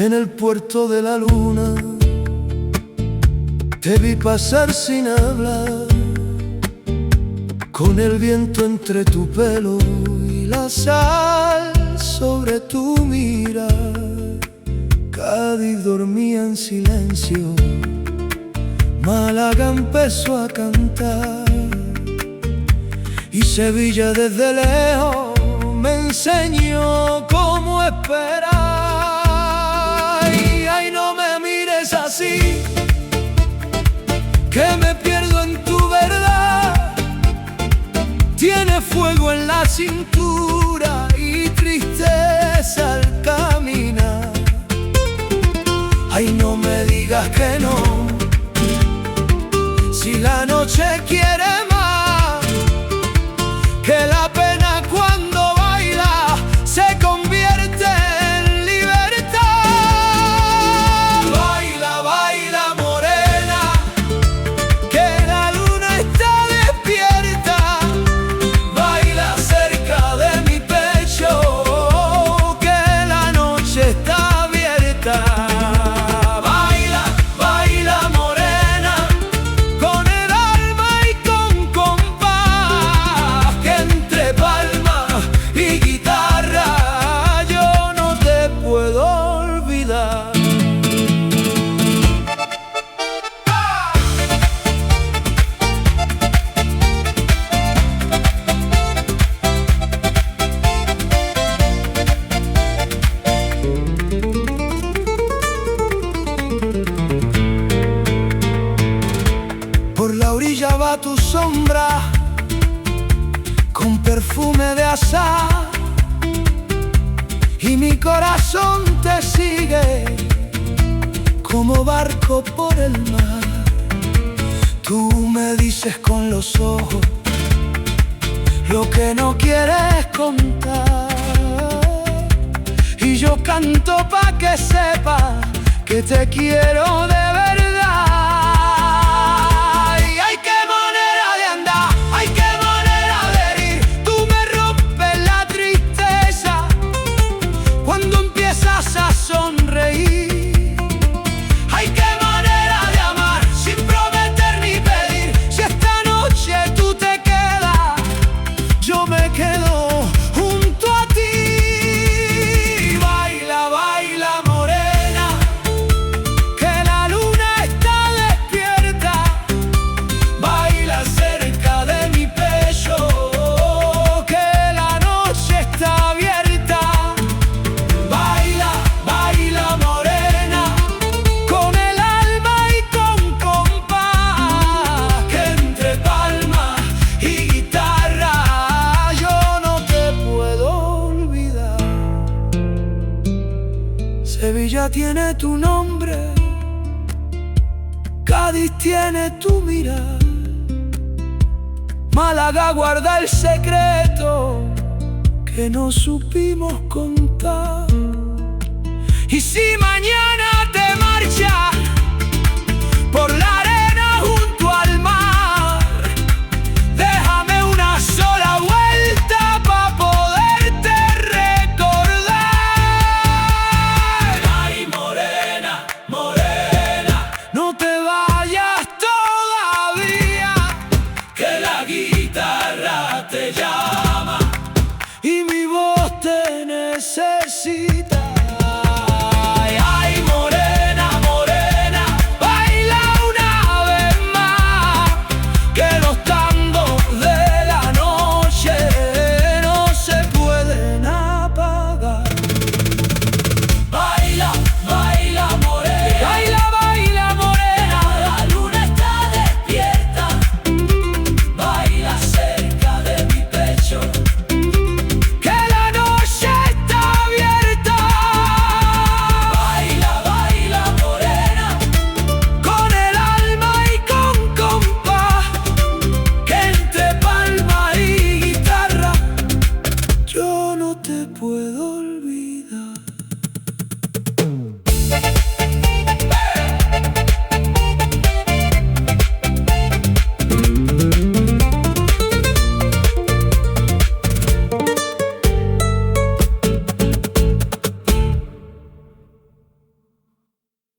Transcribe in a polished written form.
En el puerto de la luna te vi pasar sin hablar, con el viento entre tu pelo y la sal sobre tu mirar. Cádiz dormía en silencio, Málaga empezó a cantar, y Sevilla desde lejos me enseñó cómo esperar. Y ay, no me mires así, que me pierdo en tu verdad. Tiene fuego en la cintura y tristeza al caminar. Ay, no me digas que no, si la noche quiere más, que la pena cuando baila se convierte en libertad. Baila, baila morena, que la luna está despierta. Baila cerca de mi pecho, que la noche está abierta. Por la orilla va tu sombra con perfume de azahar, y mi corazón te sigue como barco por el mar. Tú me dices con los ojos lo que no quieres contar, y yo canto pa' que sepas que te quiero de verdad. Sevilla tiene tu nombre, Cádiz tiene tu mirar, Málaga guarda el secreto que no supimos contar. Y si mañana te marchas por la arena junto al mar, déjame una sola vuelta pa' poderte recordar. Ay, morena, morena, no te vayas todavía, que la guitarra te llama y mi voz te necesita.